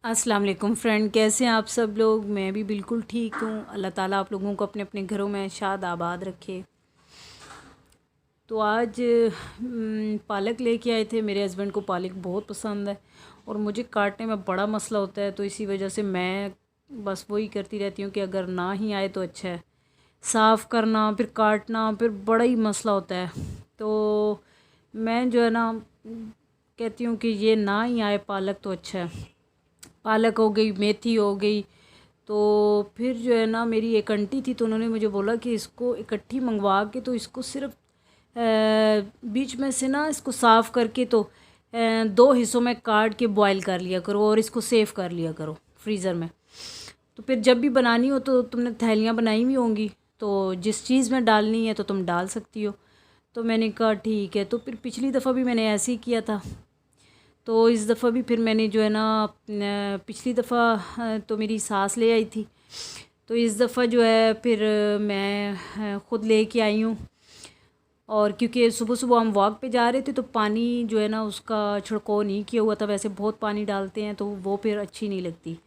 अस्सलाम वालेकुम फ्रेंड, कैसे हैं आप सब लोग। मैं भी बिल्कुल ठीक हूँ। अल्लाह ताला आप लोगों को अपने अपने घरों में शाद आबाद रखे। तो आज पालक लेके आए थे। मेरे हस्बैंड को पालक बहुत पसंद है और मुझे काटने में बड़ा मसला होता है, तो इसी वजह से मैं बस वही करती रहती हूँ कि अगर ना ही आए तो अच्छा है। साफ़ करना फिर काटना फिर बड़ा ही मसला होता है। तो मैं जो है ना कहती हूँ कि ये ना ही आए पालक तो अच्छा है। पालक हो गई, मेथी हो गई। तो फिर जो है ना मेरी एक आंटी थी, तो उन्होंने मुझे बोला कि इसको इकट्ठी मंगवा के तो इसको सिर्फ बीच में से ना इसको साफ़ करके तो दो हिस्सों में काट के बॉईल कर लिया करो और इसको सेव कर लिया करो फ्रीज़र में। तो फिर जब भी बनानी हो तो तुमने थैलियाँ बनाई हुई होंगी, तो जिस चीज़ में डालनी है तो तुम डाल सकती हो। तो मैंने कहा ठीक है। तो फिर पिछली दफ़ा भी मैंने ऐसे ही किया था। तो इस दफ़ा भी फिर मैंने जो है ना पिछली दफ़ा तो मेरी सास ले आई थी, तो इस दफ़ा जो है फिर मैं ख़ुद ले के आई हूँ। और क्योंकि सुबह सुबह हम वॉक पे जा रहे थे, तो पानी जो है ना उसका छिड़काव नहीं किया हुआ था। वैसे बहुत पानी डालते हैं तो वो फिर अच्छी नहीं लगती।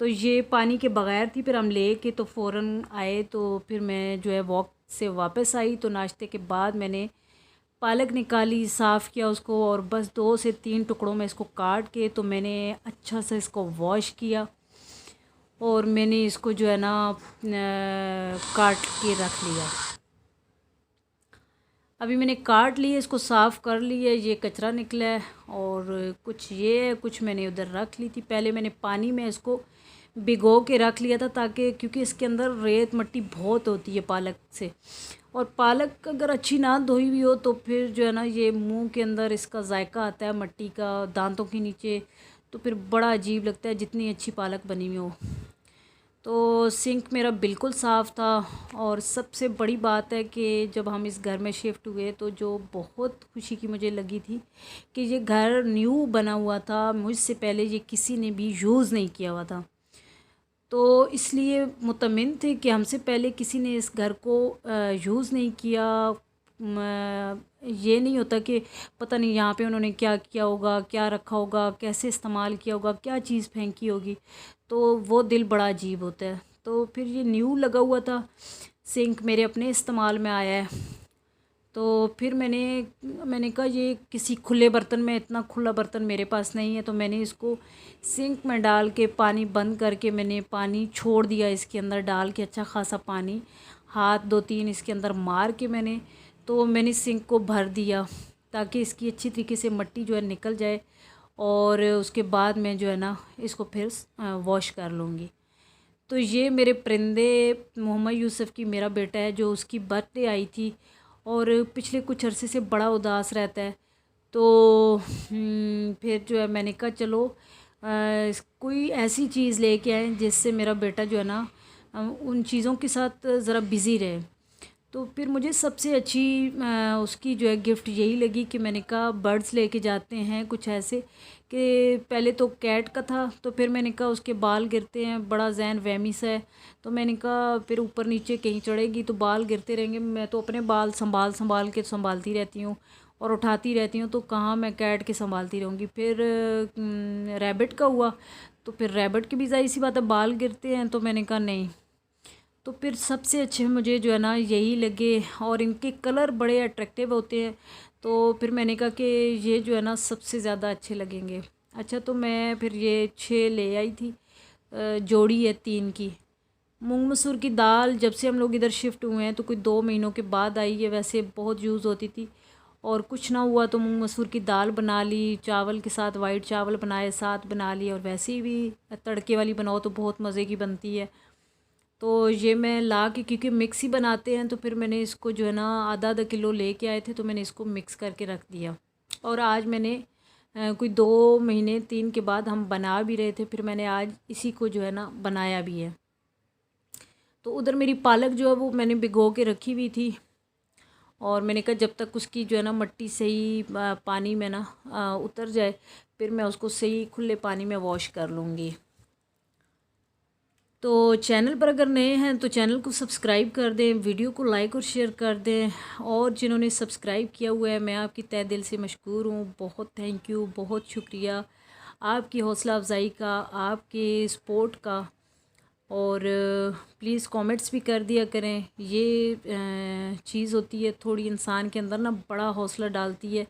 तो ये पानी के बग़ैर थी। फिर हम ले के तो फ़ौरन आए। तो फिर मैं जो है वॉक से वापस आई, तो नाश्ते के बाद मैंने पालक निकाली, साफ़ किया उसको और बस 2 से 3 टुकड़ों में इसको काट के तो मैंने अच्छा से इसको वॉश किया और मैंने इसको जो है ना काट के रख लिया। अभी मैंने काट लिए, इसको साफ़ कर लिया। ये कचरा निकला है और कुछ ये है, कुछ मैंने उधर रख ली थी। पहले मैंने पानी में इसको भिगो के रख लिया था, ताकि क्योंकि इसके अंदर रेत मिट्टी बहुत होती है पालक से। और पालक अगर अच्छी ना धोई हुई हो तो फिर जो है ना ये मुंह के अंदर इसका जायका आता है मिट्टी का, दांतों के नीचे, तो फिर बड़ा अजीब लगता है जितनी अच्छी पालक बनी हुई हो। तो सिंक मेरा बिल्कुल साफ़ था। और सबसे बड़ी बात है कि जब हम इस घर में शिफ्ट हुए तो जो बहुत खुशी की मुझे लगी थी कि ये घर न्यू बना हुआ था, मुझसे पहले ये किसी ने भी यूज़ नहीं किया हुआ था। तो इसलिए मुतमिन थे कि हमसे पहले किसी ने इस घर को यूज़ नहीं किया। ये नहीं होता कि पता नहीं यहाँ पे उन्होंने क्या किया होगा, क्या रखा होगा, कैसे इस्तेमाल किया होगा, क्या चीज़ फेंकी होगी। तो वो दिल बड़ा अजीब होता है। तो फिर ये न्यू लगा हुआ था, सिंक मेरे अपने इस्तेमाल में आया है। तो फिर मैंने कहा ये किसी खुले बर्तन में, इतना खुला बर्तन मेरे पास नहीं है, तो मैंने इसको सिंक में डाल के पानी बंद करके मैंने पानी छोड़ दिया इसके अंदर डाल के, अच्छा ख़ासा पानी, हाथ 2-3 इसके अंदर मार के मैंने सिंक को भर दिया, ताकि इसकी अच्छी तरीके से मिट्टी जो है निकल जाए। और उसके बाद मैं जो है ना इसको फिर वॉश कर लूँगी। तो ये मेरे परिंदे, मोहम्मद यूसुफ़ की मेरा बेटा है, जो उसकी बर्थडे आई थी और पिछले कुछ अरसे से बड़ा उदास रहता है। तो फिर जो है मैंने कहा चलो कोई ऐसी चीज़ लेके आएँ जिससे मेरा बेटा जो है ना उन चीज़ों के साथ ज़रा बिज़ी रहे। तो फिर मुझे सबसे अच्छी उसकी जो है गिफ्ट यही लगी कि मैंने कहा बर्ड्स लेके जाते हैं कुछ ऐसे कि पहले तो कैट का था, तो फिर मैंने कहा उसके बाल गिरते हैं, बड़ा जैन वहमी सा है। तो मैंने कहा फिर ऊपर नीचे कहीं चढ़ेगी तो बाल गिरते रहेंगे। मैं तो अपने बाल संभाल संभाल के संभालती रहती हूँ और उठाती रहती हूँ, तो कहाँ मैं कैट के संभालती रहूँगी। फिर रैबिट का हुआ, तो फिर रैबिट की भी ज़ाहिर सी बात है बाल गिरते हैं। तो मैंने कहा नहीं, तो फिर सबसे अच्छे मुझे जो है ना यही लगे और इनके कलर बड़े अट्रैक्टिव होते हैं। तो फिर मैंने कहा कि ये जो है ना सबसे ज़्यादा अच्छे लगेंगे। अच्छा, तो मैं फिर ये 6 ले आई थी, जोड़ी है 3 की। मूंग मसूर की दाल जब से हम लोग इधर शिफ्ट हुए हैं तो कोई 2 महीनों के बाद आई है। वैसे बहुत यूज़ होती थी और कुछ ना हुआ तो मूंग मसूर की दाल बना ली, चावल के साथ वाइट चावल बनाए, साथ बना लिए। और वैसे ही भी तड़के वाली बनाओ तो बहुत मज़े की बनती है। तो ये मैं ला के, क्योंकि मिक्स ही बनाते हैं, तो फिर मैंने इसको जो है ना आधा आधा किलो लेके आए थे, तो मैंने इसको मिक्स करके रख दिया। और आज मैंने कोई 2 महीने 3 के बाद हम बना भी रहे थे, फिर मैंने आज इसी को जो है ना बनाया भी है। तो उधर मेरी पालक जो है वो मैंने भिगो के रखी हुई थी और मैंने कहा जब तक उसकी जो है ना मिट्टी सही पानी में ना उतर जाए, फिर मैं उसको सही खुले पानी में वॉश कर लूँगी। तो चैनल पर अगर नए हैं तो चैनल को सब्सक्राइब कर दें, वीडियो को लाइक और शेयर कर दें। और जिन्होंने सब्सक्राइब किया हुआ है, मैं आपकी तहे दिल से मशकूर हूँ। बहुत थैंक यू, बहुत शुक्रिया। आपकी हौसला अफजाई का, आपके सपोर्ट का। और प्लीज़ कमेंट्स भी कर दिया करें। ये चीज़ होती है थोड़ी इंसान के अंदर ना बड़ा हौसला डालती है।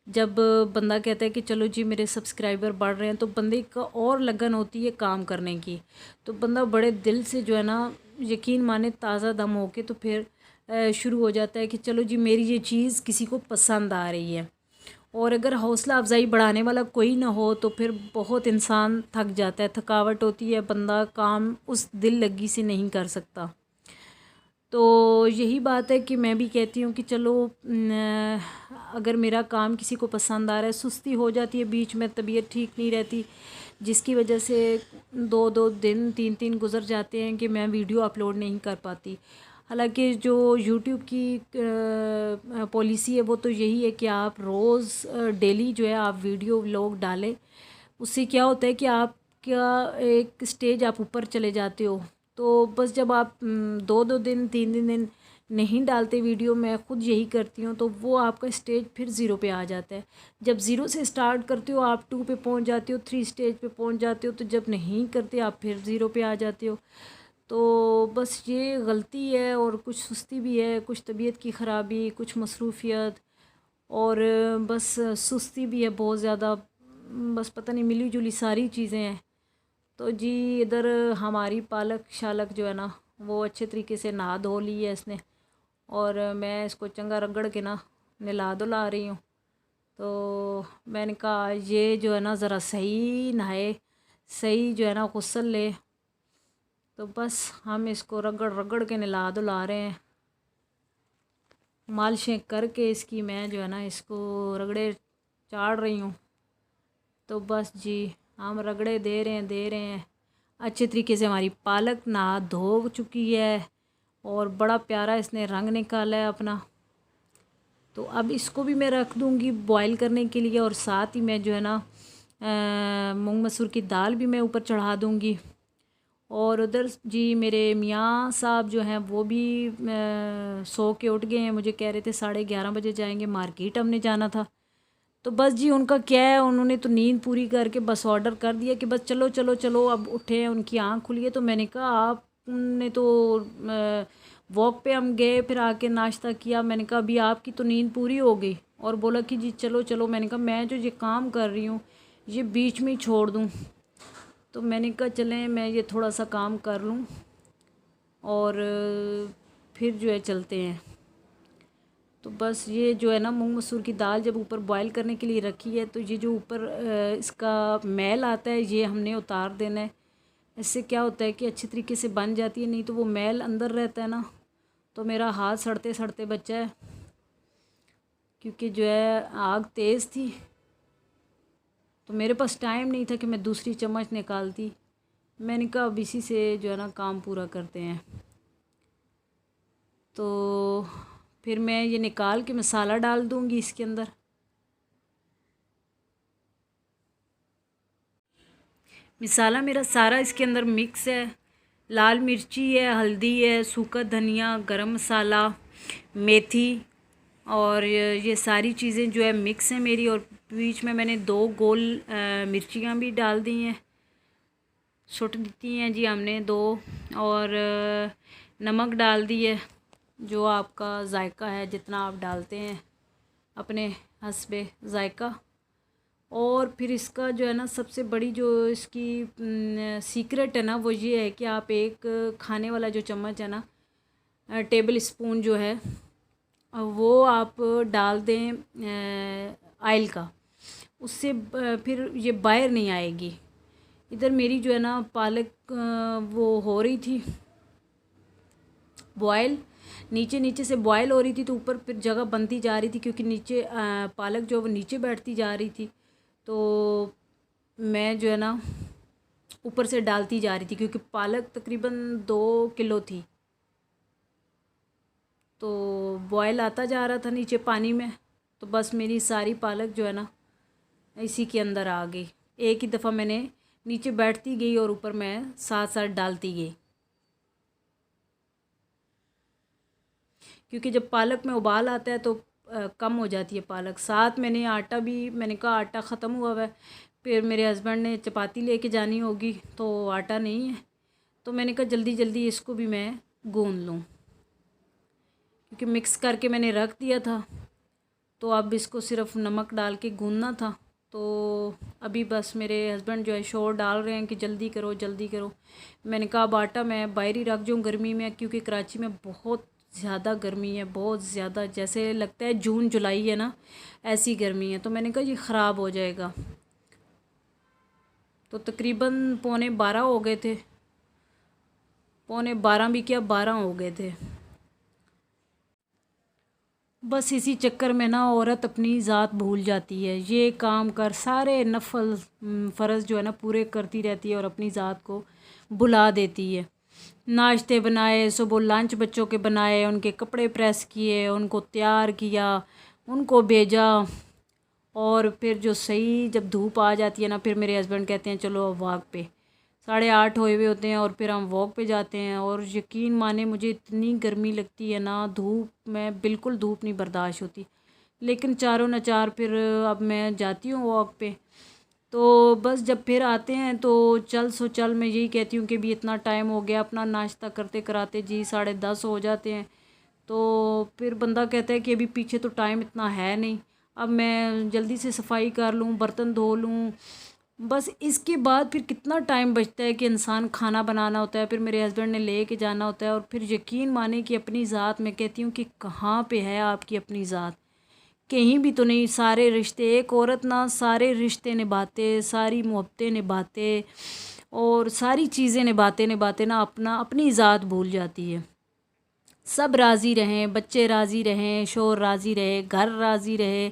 जब बंदा कहता है कि चलो जी मेरे सब्सक्राइबर बढ़ रहे हैं, तो बंदे का और लगन होती है काम करने की। तो बंदा बड़े दिल से जो है ना, यकीन माने ताज़ा दम होके तो फिर शुरू हो जाता है कि चलो जी मेरी ये चीज़ किसी को पसंद आ रही है। और अगर हौसला अफजाई बढ़ाने वाला कोई ना हो तो फिर बहुत इंसान थक जाता है, थकावट होती है, बंदा काम उस दिल लगी से नहीं कर सकता। तो यही बात है कि मैं भी कहती हूँ कि चलो अगर मेरा काम किसी को पसंद आ रहा है, सुस्ती हो जाती है बीच में, तबीयत ठीक नहीं रहती, जिसकी वजह से 2-2 दिन 3-3 गुज़र जाते हैं कि मैं वीडियो अपलोड नहीं कर पाती। हालांकि जो यूट्यूब की पॉलिसी है वो तो यही है कि आप रोज़ डेली जो है आप वीडियो व्लॉग डालें। उससे क्या होता है कि आपका एक स्टेज आप ऊपर चले जाते हो। तो बस जब आप 2-2 दिन 3-3 दिन नहीं डालते वीडियो, मैं ख़ुद यही करती हूँ, तो वो आपका स्टेज फिर ज़ीरो पे आ जाता है। जब ज़ीरो से स्टार्ट करते हो आप 2 पे पहुँच जाते हो, 3 स्टेज पे पहुँच जाते हो, तो जब नहीं करते आप फिर ज़ीरो पे आ जाते हो। तो बस ये गलती है, और कुछ सुस्ती भी है, कुछ तबीयत की ख़राबी, कुछ मसरूफ़ियत, और बस सुस्ती भी है बहुत ज़्यादा। बस पता नहीं मिली जुली सारी चीज़ें हैं। तो जी इधर हमारी पालक शालक जो है ना, वो अच्छे तरीके से नहा धो ली है इसने, और मैं इसको चंगा रगड़ के ना नहला धुला रही हूँ। तो मैंने कहा ये जो है ना ज़रा सही नहाए, सही जो है ना गुस्ल ले। तो बस हम इसको रगड़ रगड़ के नहला धुला रहे हैं, मालिशें करके इसकी मैं जो है ना इसको रगड़े चाड़ रही हूँ। तो बस जी हम रगड़े दे रहे हैं। अच्छे तरीके से हमारी पालक नहा धो चुकी है, और बड़ा प्यारा इसने रंग निकाला है अपना। तो अब इसको भी मैं रख दूँगी बॉईल करने के लिए, और साथ ही मैं जो है ना मूंग मसूर की दाल भी मैं ऊपर चढ़ा दूँगी। और उधर जी मेरे मियाँ साहब जो हैं वो भी सो के उठ गए हैं। मुझे कह रहे थे 11:30 बजे जाएंगे, मार्केट हमने जाना था। तो बस जी उनका क्या है, उन्होंने तो नींद पूरी करके बस ऑर्डर कर दिया कि बस चलो चलो चलो अब उठे हैं। उनकी आँख खुली है, तो मैंने कहा आपने तो वॉक पे हम गए, फिर आके नाश्ता किया। मैंने कहा अभी आपकी तो नींद पूरी हो गई, और बोला कि जी चलो चलो। मैंने कहा मैं जो ये काम कर रही हूँ ये बीच में ही छोड़ दूँ। तो मैंने कहा चलें मैं ये थोड़ा सा काम कर लूँ, और फिर जो है चलते हैं। तो बस ये जो है ना मूंग मसूर की दाल जब ऊपर बॉईल करने के लिए रखी है, तो ये जो ऊपर इसका मैल आता है ये हमने उतार देना है। इससे क्या होता है कि अच्छी तरीके से बन जाती है, नहीं तो वो मैल अंदर रहता है ना। तो मेरा हाथ सड़ते सड़ते बचा है, क्योंकि जो है आग तेज़ थी, तो मेरे पास टाइम नहीं था कि मैं दूसरी चम्मच निकालती। मैंने कहा अब इसी से जो है ना काम पूरा करते हैं। तो फिर मैं ये निकाल के मसाला डाल दूँगी इसके अंदर। मसाला मेरा सारा इसके अंदर मिक्स है। लाल मिर्ची है, हल्दी है, सूखा धनिया, गरम मसाला, मेथी, और ये सारी चीज़ें जो है मिक्स हैं मेरी। और बीच में मैंने 2 गोल मिर्चियाँ भी डाल दी हैं, सुट दी हैं जी हमने 2। और नमक डाल दी है, जो आपका जायका है, जितना आप डालते हैं अपने हस्बे जायका। और फिर इसका जो है ना सबसे बड़ी जो इसकी सीक्रेट है ना, वो ये है कि आप एक खाने वाला जो चम्मच है ना, टेबल स्पून जो है, वो आप डाल दें ऑयल का। उससे फिर ये बाहर नहीं आएगी। इधर मेरी जो है ना पालक वो हो रही थी बॉयल, नीचे नीचे से बॉयल हो रही थी, तो ऊपर फिर जगह बनती जा रही थी, क्योंकि नीचे पालक जो वो नीचे बैठती जा रही थी। तो मैं जो है ना ऊपर से डालती जा रही थी, क्योंकि पालक तकरीबन 2 किलो थी। तो बॉयल आता जा रहा था नीचे पानी में, तो बस मेरी सारी पालक जो है ना इसी के अंदर आ गई। एक ही दफ़ा मैंने नीचे बैठती गई और ऊपर मैं साथ साथ डालती गई, क्योंकि जब पालक में उबाल आता है तो कम हो जाती है पालक। साथ मैंने आटा भी, मैंने कहा आटा ख़त्म हुआ है, फिर मेरे हस्बैंड ने चपाती लेके जानी होगी तो आटा नहीं है, तो मैंने कहा जल्दी जल्दी इसको भी मैं गूंद लूँ, क्योंकि मिक्स करके मैंने रख दिया था। तो अब इसको सिर्फ नमक डाल के गूंदना था। तो अभी बस मेरे हस्बैंड जो है शोर डाल रहे हैं कि जल्दी करो जल्दी करो। मैंने कहा अब आटा मैं बाहर ही रख जाऊँ गर्मी में, क्योंकि कराची में बहुत ज़्यादा गर्मी है, बहुत ज़्यादा, जैसे लगता है जून जुलाई है ना, ऐसी गर्मी है। तो मैंने कहा ये ख़राब हो जाएगा। तो तकरीबन 11:45 हो गए थे, 11:45 भी क्या 12 हो गए थे। बस इसी चक्कर में ना औरत अपनी ज़ात भूल जाती है, ये काम कर सारे नफल फ़र्ज़ जो है ना पूरे करती रहती है और अपनी ज़ात को भुला देती है। नाश्ते बनाए, सुबह लंच बच्चों के बनाए, उनके कपड़े प्रेस किए, उनको तैयार किया, उनको भेजा। और फिर जो सही जब धूप आ जाती है ना, फिर मेरे हस्बैंड कहते हैं चलो अब वॉक पे, 8:30 होए हुए होते हैं और फिर हम वॉक पे जाते हैं। और यकीन माने मुझे इतनी गर्मी लगती है ना, धूप में बिल्कुल धूप नहीं बर्दाश्त होती, लेकिन चारों न चार फिर अब मैं जाती हूँ वॉक पे। तो बस जब फिर आते हैं तो चल सो चल, मैं यही कहती हूँ कि भी इतना टाइम हो गया, अपना नाश्ता करते कराते जी 10:30 हो जाते हैं। तो फिर बंदा कहता है कि अभी पीछे तो टाइम इतना है नहीं, अब मैं जल्दी से सफाई कर लूँ, बर्तन धो लूँ। बस इसके बाद फिर कितना टाइम बचता है कि इंसान खाना बनाना होता है, फिर मेरे हस्बैंड ने ले के जाना होता है। और फिर यकीन माने कि अपनी ज़ात, मैं कहती हूँ कि कहाँ पे है आपकी अपनी ज़ात, कहीं भी तो नहीं। सारे रिश्ते, एक औरत ना सारे रिश्ते निभाते, सारी मोहब्बतें निभाते और सारी चीज़ें निभाते निभाते ना अपना अपनी ज़ात भूल जाती है। सब राज़ी रहें, बच्चे राज़ी रहें, शोहर राज़ी रहे, घर राज़ी रहे,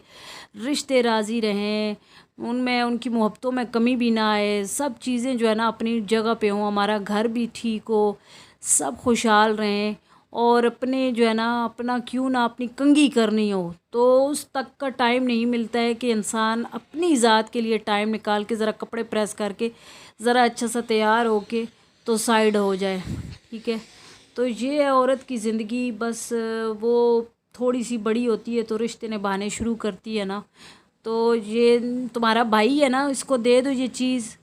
रिश्ते राज़ी रहें, उनमें उनकी मोहब्बतों में कमी भी ना आए, सब चीज़ें जो है ना अपनी जगह पे हों, हमारा घर भी ठीक हो, सब खुशहाल रहें। और अपने जो है ना अपना क्यों ना अपनी कंघी करनी हो तो उस तक का टाइम नहीं मिलता है कि इंसान अपनी ज़ात के लिए टाइम निकाल के ज़रा कपड़े प्रेस करके ज़रा अच्छा सा तैयार होके तो साइड हो जाए, ठीक है। तो ये है औरत की ज़िंदगी। बस वो थोड़ी सी बड़ी होती है तो रिश्ते निभाने शुरू करती है ना, तो ये तुम्हारा भाई है ना, इसको दे दो ये चीज़,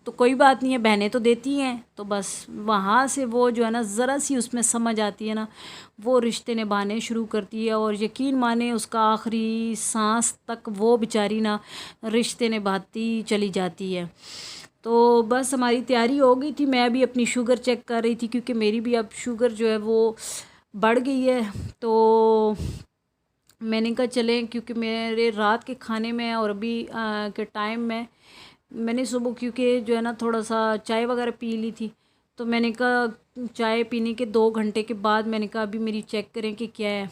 तो कोई बात नहीं है, बहनें तो देती हैं। तो बस वहाँ से वो जो है ना ज़रा सी उसमें समझ आती है ना, वो रिश्ते निभाने शुरू करती है। और यकीन माने उसका आखिरी सांस तक वो बेचारी ना रिश्ते निभाती चली जाती है। तो बस हमारी तैयारी हो गई थी, मैं भी अपनी शुगर चेक कर रही थी, क्योंकि मेरी भी अब शुगर जो है वो बढ़ गई है। तो मैंने कहा चलें, क्योंकि मेरे रात के खाने में और अभी के टाइम में मैंने सुबह क्योंकि जो है ना थोड़ा सा चाय वगैरह पी ली थी, तो मैंने कहा चाय पीने के 2 घंटे के बाद मैंने कहा अभी मेरी चेक करें कि क्या है।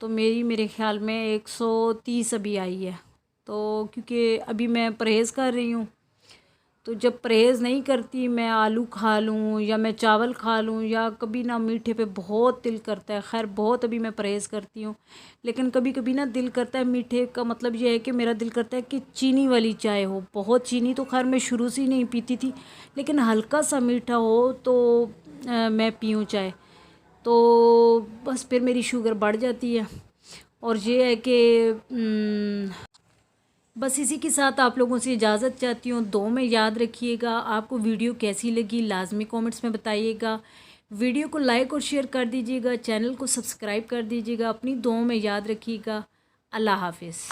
तो मेरे ख़्याल में 130 अभी आई है। तो क्योंकि अभी मैं परहेज़ कर रही हूँ, तो जब परहेज़ नहीं करती, मैं आलू खा लूँ या मैं चावल खा लूँ या कभी ना मीठे पे बहुत दिल करता है। खैर बहुत अभी मैं परहेज़ करती हूँ, लेकिन कभी कभी ना दिल करता है मीठे का मतलब ये है कि मेरा दिल करता है कि चीनी वाली चाय हो। बहुत चीनी तो खैर मैं शुरू से ही नहीं पीती थी, लेकिन हल्का सा मीठा हो तो मैं पीऊँ चाय। तो बस फिर मेरी शुगर बढ़ जाती है। और ये है कि बस इसी के साथ आप लोगों से इजाज़त चाहती हूँ। दो में याद रखिएगा। आपको वीडियो कैसी लगी लाजमी कमेंट्स में बताइएगा। वीडियो को लाइक और शेयर कर दीजिएगा, चैनल को सब्सक्राइब कर दीजिएगा। अपनी दो में याद रखिएगा। अल्लाह हाफिज़।